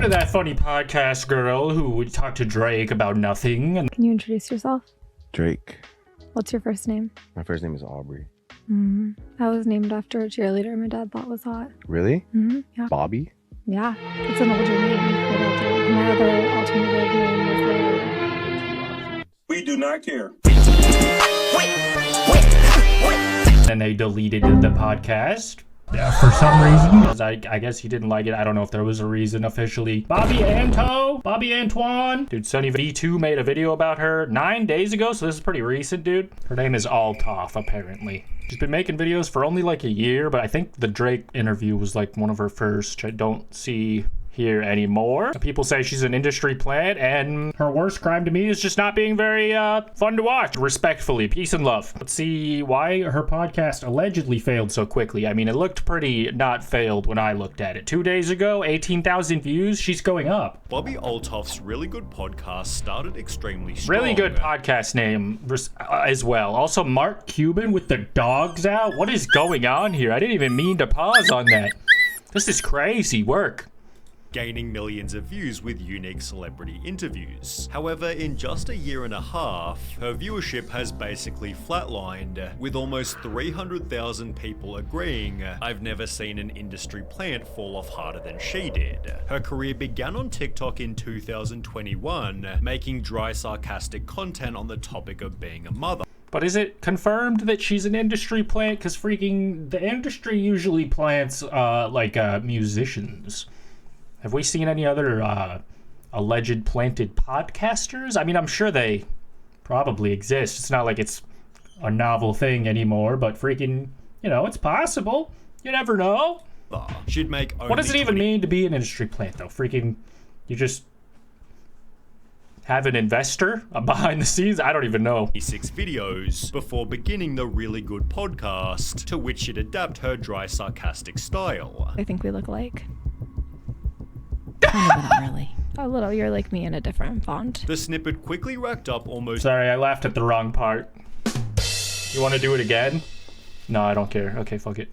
happened to that funny podcast girl who would talk to Drake about nothing? And Can you introduce yourself? Drake. What's your first name? My first name is Aubrey. I was named after a cheerleader my dad thought was hot. Really? Yeah. Bobby? Yeah, it's an older name. My other alternative name was later. We do not care. then they deleted the podcast. For some reason, because I guess he didn't like it. I don't know if there was a reason officially. Bobbi Antoine. Dude, Sunny V2 made a video about her 9 days ago, so this is pretty recent, dude. Her name is Althoff, apparently. She's been making videos for only like a year, but I think the Drake interview was like one of her first, which I don't see here anymore. People say she's an industry plant, and her worst crime to me is just not being very fun to watch. Respectfully, peace and love. Let's see why her podcast allegedly failed so quickly. I mean, it looked pretty not failed when I looked at it. 2 days ago, 18,000 views. She's going up. Bobbi Althoff's really good podcast started extremely strong. Really good podcast name as well. Also, Mark Cuban with the dogs out. What is going on here? I didn't even mean to pause on that. This is crazy work. Gaining millions of views with unique celebrity interviews. However, in just a year and a half, her viewership has basically flatlined, with almost 300,000 people agreeing, "I've never seen an industry plant fall off harder than she did." Her career began on TikTok in 2021, making dry, sarcastic content on the topic of being a mother. But is it confirmed that she's an industry plant? Because freaking the industry usually plants musicians. Have we seen any other alleged planted podcasters? I mean, I'm sure they probably exist. It's not like it's a novel thing anymore, but freaking, it's possible. You never know. She'd make only what does it even mean to be an industry plant, though? Freaking, you just have an investor behind the scenes? I don't even know. 6 videos before beginning the really good podcast, to which she'd adapt her dry, sarcastic style. I think we look alike. Kind of, but not really. A little. You're like me in a different font. The snippet quickly racked up almost... Sorry, I laughed at the wrong part. You want to do it again? No, I don't care. Okay, fuck it.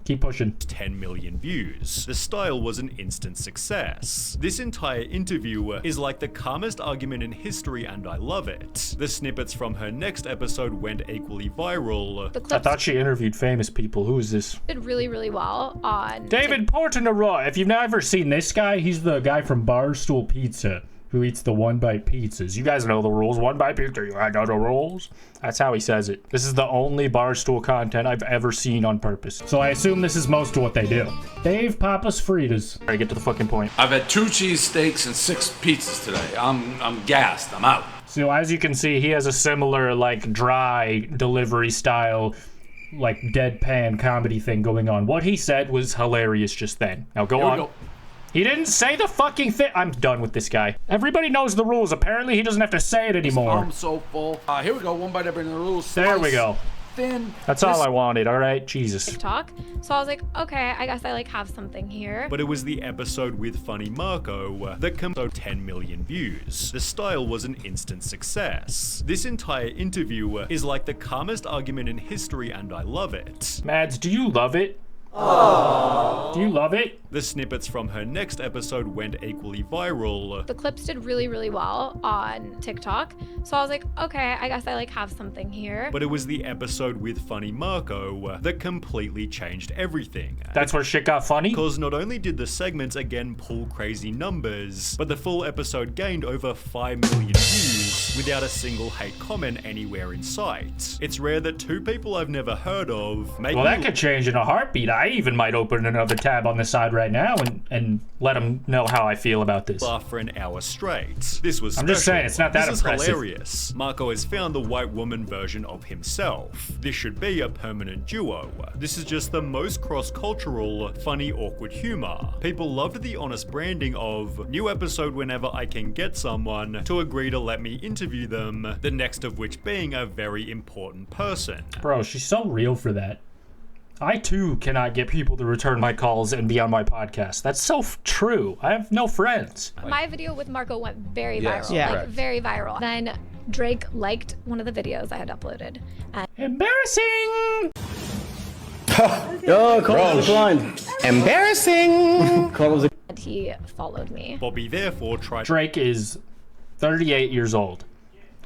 Keep pushing. 10 million views. The style was an instant success. This entire interview is like the calmest argument in history, and I love it. The snippets from her next episode went equally viral. I thought she interviewed famous people. Who is this? Did really, really well on David Portnoy. If you've never seen this guy, he's the guy from Barstool Pizza who eats the one-bite pizzas. You guys know the rules. One-bite pizza, you know the rules. That's how he says it. This is the only Barstool content I've ever seen on purpose. So I assume this is most of what they do. Dave Papa's Fritas. All right, get to the fucking point. I've had 2 cheesesteaks and 6 pizzas today. I'm gassed. I'm out. So as you can see, he has a similar, dry delivery style, deadpan comedy thing going on. What he said was hilarious just then. Now go on. He didn't say the fucking thing. I'm done with this guy. Everybody knows the rules. Apparently, he doesn't have to say it anymore. I'm so full. Here we go. One bite every rules. There we go. Thin. That's all I wanted. All right, Jesus. TikTok. So I was like, okay, I guess I have something here. But it was the episode with Funny Marco that compiled 10 million views. The style was an instant success. This entire interview is like the calmest argument in history, and I love it. Mads, do you love it? Aww. Do you love it? The snippets from her next episode went equally viral. The clips did really, really well on TikTok. So I was like, okay, I guess I have something here. But it was the episode with Funny Marco that completely changed everything. That's where shit got funny? Because not only did the segments again pull crazy numbers, but the full episode gained over 5 million views without a single hate comment anywhere in sight. It's rare that 2 people I've never heard of make... Well, that could change in a heartbeat. I even might open another tab on the side right now and let them know how I feel about this. Laugh for an hour straight. This was special. I'm just saying, it's not that impressive. This is hilarious. Marco has found the white woman version of himself. This should be a permanent duo. This is just the most cross-cultural, funny, awkward humor. People loved the honest branding of new episode whenever I can get someone to agree to let me interview them, the next of which being a very important person. Bro, she's so real for that. I, too, cannot get people to return my calls and be on my podcast. That's so true. I have no friends. My video with Marco went very viral. Yeah. Very viral. Then Drake liked one of the videos I had uploaded. Embarrassing! Yo, Carl declined. Embarrassing. Carl was And he followed me. Bobbi therefore tried Drake is 38 years old,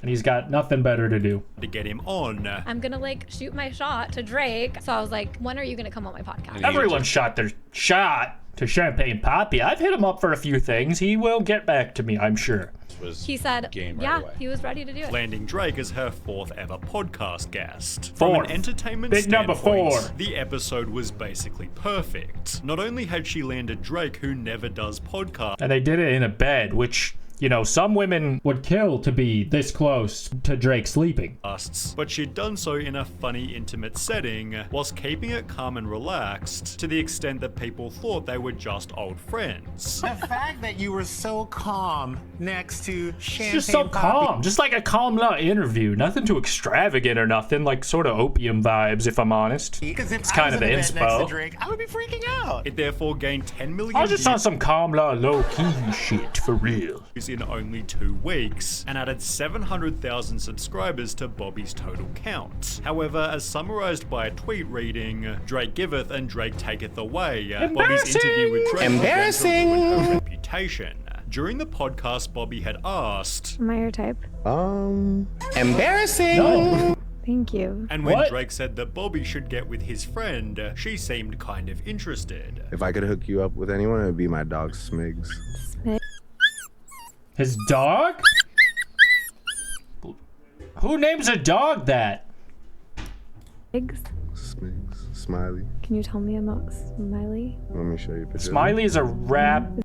and he's got nothing better to do. to get him on. I'm gonna like shoot my shot to Drake. So I was like, when are you gonna come on my podcast? Everyone shot their shot to Champagne Poppy. I've hit him up for a few things. He will get back to me, I'm sure. He said, yeah, he was ready to do it. Landing Drake as her 4th ever podcast guest. From Fourth. an entertainment Big number standpoint, 4. the episode was basically perfect. Not only had she landed Drake, who never does podcasts, And they did it in a bed, which, you know, some women would kill to be this close to Drake sleeping. but she'd done so in a funny, intimate setting, whilst keeping it calm and relaxed, to the extent that people thought they were just old friends. The fact that you were so calm next to Champagne Just so Poppy. calm. Just like a calm little interview. Nothing too extravagant or nothing. Like sort of opium vibes, if I'm honest. Because if It's I kind was of in the a bed next to inspo. Drake, I would be freaking out. It therefore gained 10 million I was just on views some calm little low-key shit, for real. in only 2 weeks, and added 700,000 subscribers to Bobbi's total count. However, as summarized by a tweet reading, Drake giveth and Drake taketh away, Bobbi's interview with Drake began to ruin her reputation. During the podcast, Bobbi had asked, Am I your type? embarrassing. No. Thank you. and when What? Drake said that Bobbi should get with his friend, she seemed kind of interested. If I could hook you up with anyone, it would be my dog Smigs. His dog? Who names a dog that? Eggs? Smigs. Smiley. Can you tell me about Smiley? Let me show you a picture. Smiley is a rapper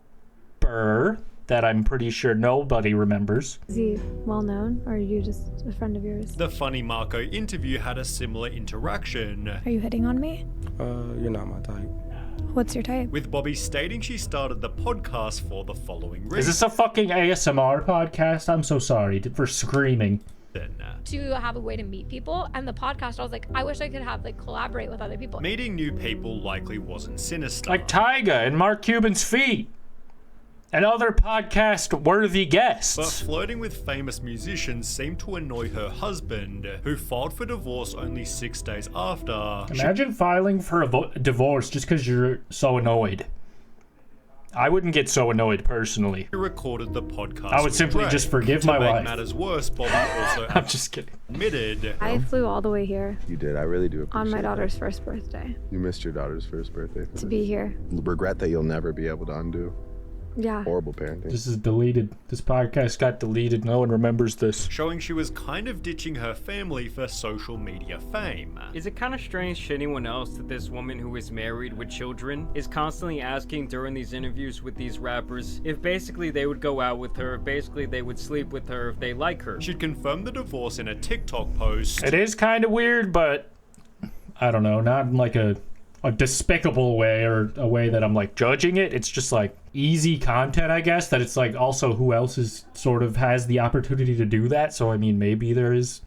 that I'm pretty sure nobody remembers. Is he well known, or are you just a friend of yours? The Funny Marco interview had a similar interaction, Are you hitting on me? You're not my type. What's your type? with Bobbi stating she started the podcast for the following Is reason. this a fucking ASMR podcast? I'm so sorry for screaming. To have a way to meet people. And the podcast, I was like, I wish I could have like collaborate with other people. Meeting new people likely wasn't sinister. Like Tyga and Mark Cuban's feet. And other podcast-worthy But guests. flirting with famous musicians seemed to annoy her husband, who filed for divorce only 6 days after. Imagine filing for a divorce just because you're so annoyed. I wouldn't get so annoyed personally. She recorded the podcast. I would with simply Drake. just forgive to my make wife. matters worse, Bobbi also I'm just kidding. admitted I flew all the way here You did. I really do appreciate on my that. daughter's first birthday You missed your daughter's first birthday. to be here. Regret that you'll never be able to undo. Yeah. Horrible parenting. This is deleted. This podcast got deleted. No one remembers this. showing she was kind of ditching her family for social media fame. Is it kind of strange to anyone else that this woman who is married with children is constantly asking during these interviews with these rappers if basically they would go out with her, if basically they would sleep with her, if they like her? She'd confirmed the divorce in a TikTok post. It is kind of weird, but I don't know. Not in like a despicable way or a way that I'm like judging it. It's just like easy content, I guess, that it's like also who else is sort of has the opportunity to do that. So I mean, maybe there is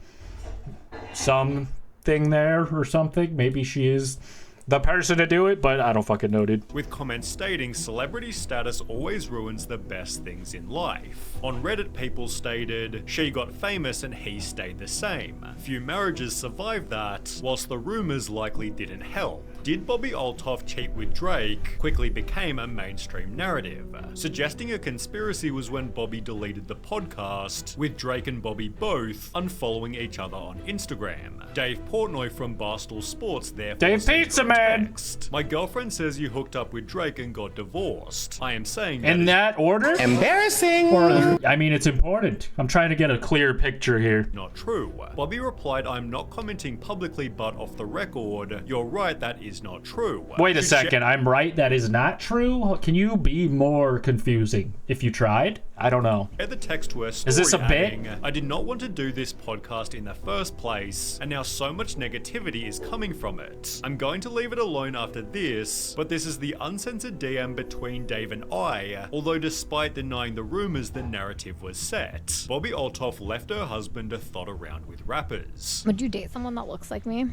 something there or something. Maybe she is the person to do it, but I don't fucking know, dude. With comments stating celebrity status always ruins the best things in life. On Reddit, people stated, she got famous and he stayed the same. Few marriages survived that, whilst the rumors likely didn't help. Did Bobbi Althoff cheat with Drake quickly became a mainstream narrative. Suggesting a conspiracy was when Bobbi deleted the podcast, with Drake and Bobbi both unfollowing each other on Instagram. Dave Portnoy from Barstool Sports therefore Dave sent her Pizza a Man! text. My girlfriend says you hooked up with Drake and got divorced. I am saying that In is that order? Embarrassing. Or, I mean, it's important. I'm trying to get a clear picture here. not true. Bobbi replied, I'm not commenting publicly, but off the record, you're right, that is not true. Wait a She second, I'm right, that is not true? Can you be more confusing if you tried? I don't know. shared the text to her story, Is this a bit? adding, I did not want to do this podcast in the first place, and now so much negativity is coming from it. I'm going to leave it alone after this, but this is the uncensored DM between Dave and I, although despite denying the rumors, the narrative was set. Bobbi Althoff left her husband to thot around with rappers. Would you date someone that looks like me?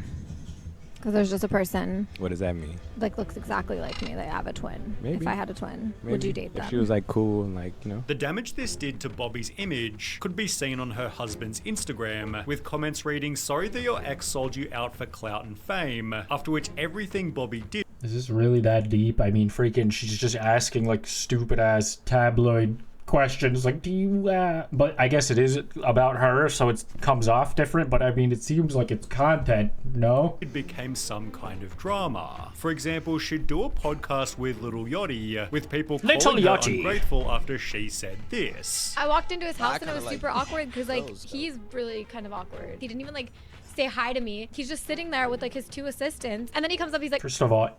Because there's just a person What does that mean? like looks exactly like me. They have a twin. Maybe. If I had a twin, Maybe. would you date them? If she was like cool and like, you know. The damage this did to Bobbi's image could be seen on her husband's Instagram, with comments reading, "Sorry that your ex sold you out for clout and fame," after which everything Bobbi did Is this really that deep? I mean, freaking, she's just asking like stupid ass tabloid questions like, do you but I guess it is about her, so it comes off different, but I mean, it seems like it's content, no? it became some kind of drama. For example, she'd do a podcast with Little Yachty, with people calling her ungrateful after she said this. I walked into his house and it was super awkward because like he's really kind of awkward. He didn't even like say hi to me. He's just sitting there with like his 2 assistants, and then he comes up, he's like, First of all,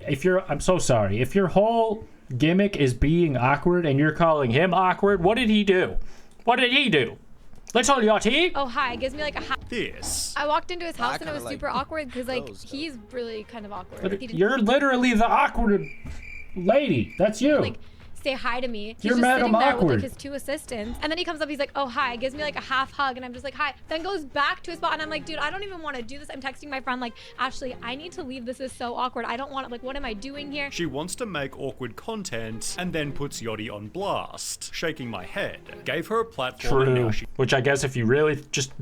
I'm so sorry, if your whole gimmick is being awkward and you're calling him awkward, what did he do? What did he do? Little Yachty? oh hi, gives me like a hi. This. I walked into his house and it was super awkward because like he's really kind of awkward. He didn't You're literally the awkward lady. That's you. like say hi to me. He's You're just Madam sitting there with Awkward. like his 2 assistants, and then he comes up, he's like, oh hi, gives me like a half hug, and I'm just like hi, then goes back to his spot, and I'm like, dude, I don't even want to do this. I'm texting my friend like, Ashley, I need to leave, this is so awkward, I don't want to, like, what am I doing here? She wants to make awkward content and then puts Yachty on blast. Shaking my head. Gave her a platform and now True. she Which I guess if you really just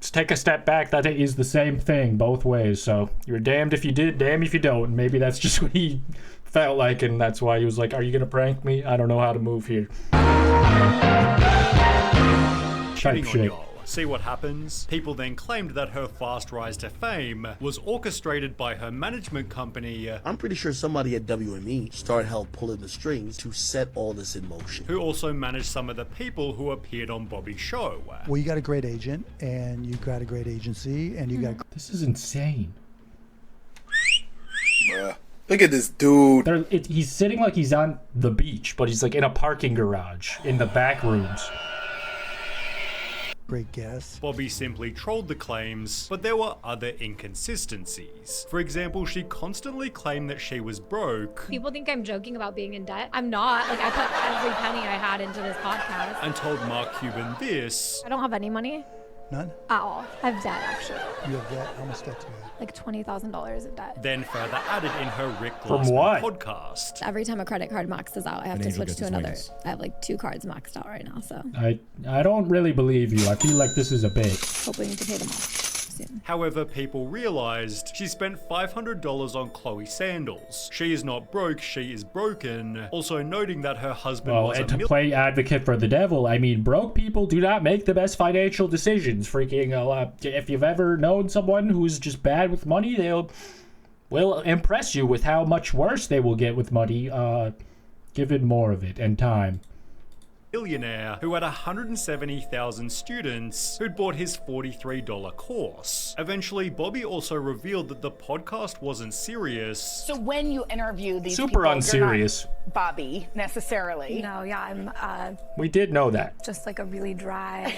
take a step back, that is the same thing both ways. So you're damned if you did, damned if you don't. Maybe that's just what he felt like, and that's why he was like, are you gonna prank me? I don't know how to move here. shitting on shit. y'all. See what happens? People then claimed that her fast rise to fame was orchestrated by her management company, I'm pretty sure somebody at WME started help pulling the strings to set all this in motion. who also managed some of the people who appeared on Bobbi's show. Well, you got a great agent, and you got a great agency, and you got. This is insane. Bruh. Look at this dude. He's sitting like he's on the beach, but he's like in a parking garage in the back rooms. Great guess. Bobbi simply trolled the claims, but there were other inconsistencies. For example, she constantly claimed that she was broke. People think I'm joking about being in debt. I'm not. Like, I put every penny I had into this podcast. And told Mark Cuban this. I don't have any money. None? At all. I have debt, actually. You have debt? How much debt do you have? Like $20,000 of debt. Then further added in her Rick From Glassman what? podcast. Every time a credit card maxes out, I have An to angel switch gets to his another. wings. I have like 2 cards maxed out right now, so I don't really believe you. I feel like this is a bait. hoping to pay them off soon. However, people realized she spent $500 on Chloe sandals. She is not broke, she is broken. Also noting that her husband Well, was and a to play advocate for the devil, I mean, broke people do not make the best financial decisions. Freaking, if you've ever known someone who's just bad with money, will impress you with how much worse they will get with money, given more of it and time. millionaire who had 170,000 students who'd bought his $43 course. Eventually, Bobbi also revealed that the podcast wasn't serious. So when you interview these Super people, unserious. you're not Bobbi necessarily. No, yeah, I'm We did know that. just like a really dry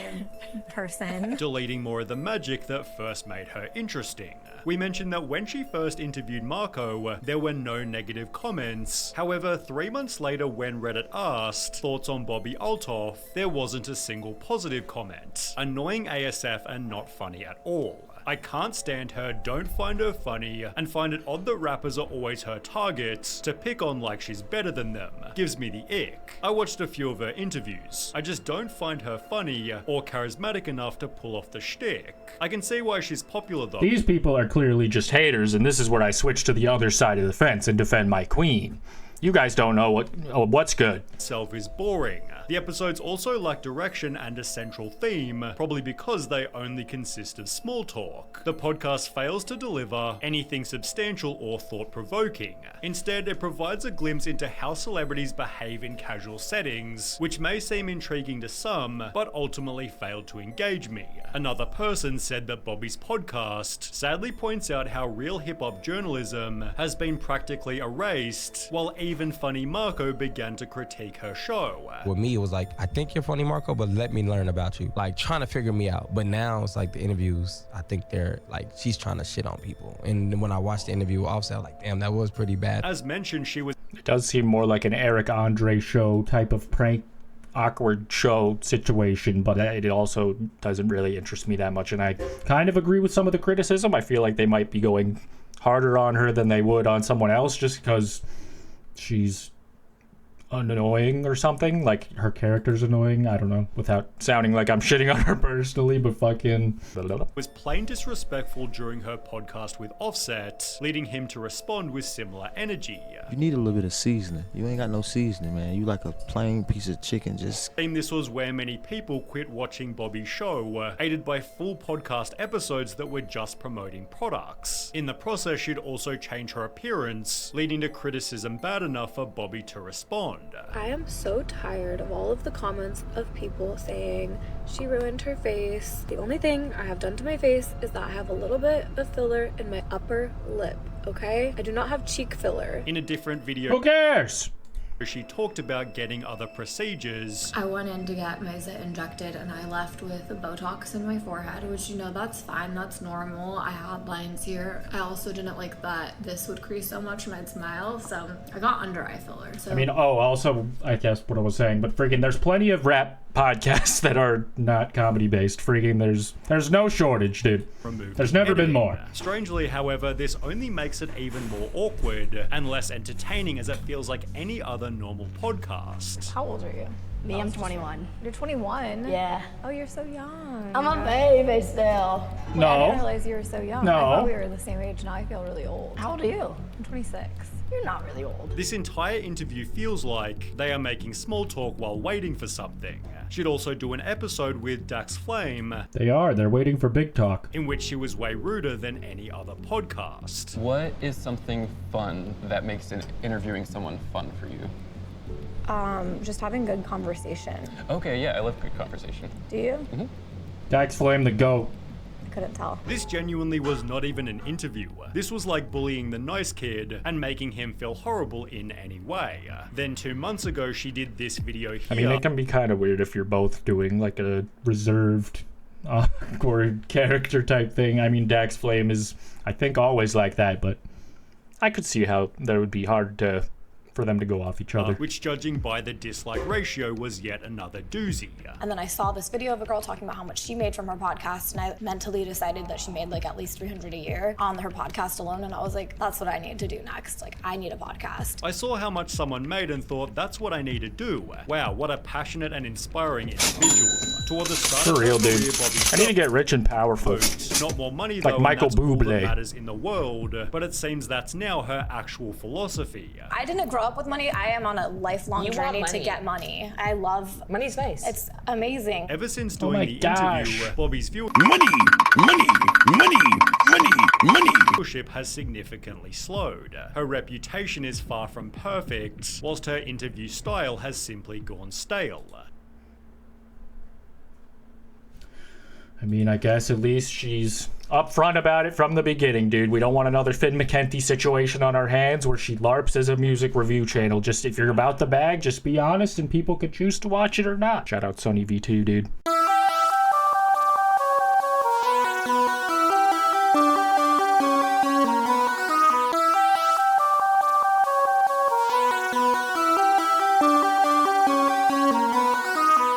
person. Deleting more of the magic that first made her interesting. We mentioned that when she first interviewed Marco, there were no negative comments. However, 3 months later when Reddit asked thoughts on Bobbi Althoff, there wasn't a single positive comment. Annoying ASF and not funny at all. I can't stand her, don't find her funny, and find it odd that rappers are always her target, to pick on like she's better than them. Gives me the ick. I watched a few of her interviews. I just don't find her funny, or charismatic enough to pull off the shtick. I can see why she's popular though. These people are clearly just haters, and this is where I switch to the other side of the fence and defend my queen. You guys don't know what's good. Itself is boring. The episodes also lack direction and a central theme, probably because they only consist of small talk. The podcast fails to deliver anything substantial or thought-provoking. Instead, it provides a glimpse into how celebrities behave in casual settings, which may seem intriguing to some, but ultimately failed to engage me. Another person said that Bobbi's podcast sadly points out how real hip-hop journalism has been practically erased, while even funny Marco began to critique her show. With me, it was like, I think you're funny, Marco, but let me learn about you. Like, trying to figure me out. But now it's like the interviews, I think they're like, she's trying to shit on people. And when I watched the interview, I was like, damn, that was pretty bad. As mentioned, she was... It does seem more like an Eric Andre show type of prank, awkward show situation, but it also doesn't really interest me that much. And I kind of agree with some of the criticism. I feel like they might be going harder on her than they would on someone else just because she's annoying or something. Like, her character's annoying. I don't know, without sounding like I'm shitting on her personally, but fucking... was plain disrespectful during her podcast with Offset, leading him to respond with similar energy. You need a little bit of seasoning. You ain't got no seasoning, man. You like a plain piece of chicken, just... This was where many people quit watching Bobbi's show, aided by full podcast episodes that were just promoting products. In the process, she'd also change her appearance, leading to criticism bad enough for Bobbi to respond. I am so tired of all of the comments of people saying she ruined her face. The only thing I have done to my face is that I have a little bit of filler in my upper lip, okay? I do not have cheek filler. In a different video, who cares? She talked about getting other procedures. I went in to get my zit injected and I left with Botox in my forehead, which, you know, that's fine, that's normal. I had lines here. I also didn't like that this would crease so much when I'd smile, so I got under eye filler. So I mean, also, I guess what I was saying, but freaking there's plenty of rap podcasts that are not comedy based. Freaking there's no shortage, dude. There's never been more. Strangely, however, this only makes it even more awkward and less entertaining, as it feels like any other normal podcast. How old are you? Me, I'm 21. You're 21? Yeah. Oh, you're so young. I'm a baby still. Wait, I didn't realize you were so young. No. I thought we were the same age. Now I feel really old. How old are you? I'm 26. You're not really old. This entire interview feels like they are making small talk while waiting for something. She'd also do an episode with Dax Flame. They're waiting for big talk. In which she was way ruder than any other podcast. What is something fun that makes interviewing someone fun for you? Just having good conversation. Okay, yeah, I love good conversation. Do you? Mm-hmm. Dax Flame, the GOAT. Couldn't tell. This genuinely was not even an interview. This was like bullying the nice kid and making him feel horrible in any way. Then 2 months ago, she did this video here. I mean, it can be kind of weird if you're both doing like a reserved, awkward character type thing. I mean, Dax Flame is, I think, always like that, but I could see how that would be hard for them to go off each other. Which, judging by the dislike ratio, was yet another doozy. And then I saw this video of a girl talking about how much she made from her podcast, and I mentally decided that she made like at least $300 a year on her podcast alone, and I was like, that's what I need to do next. Like, I need a podcast. I saw how much someone made and thought, that's what I need to do. Wow, what a passionate and inspiring individual. Toward the start For of real, her career, dude. Bobbi I need to get rich and powerful. Not more money, like though, Michael and that's all that Bublé. matters in the world, but it seems that's now her actual philosophy. I didn't grow up with money. I am on a lifelong journey to get money. I love money's nice. It's amazing. Ever since Oh doing my the gosh. interview, Bobbi's viewership has significantly slowed. Her reputation is far from perfect, whilst her interview style has simply gone stale. I mean, I guess at least she's upfront about it from the beginning, dude. We don't want another Finn McKenty situation on our hands where she LARPs as a music review channel. Just if you're about the bag, just be honest and people could choose to watch it or not. Shout out Sonny V2, dude.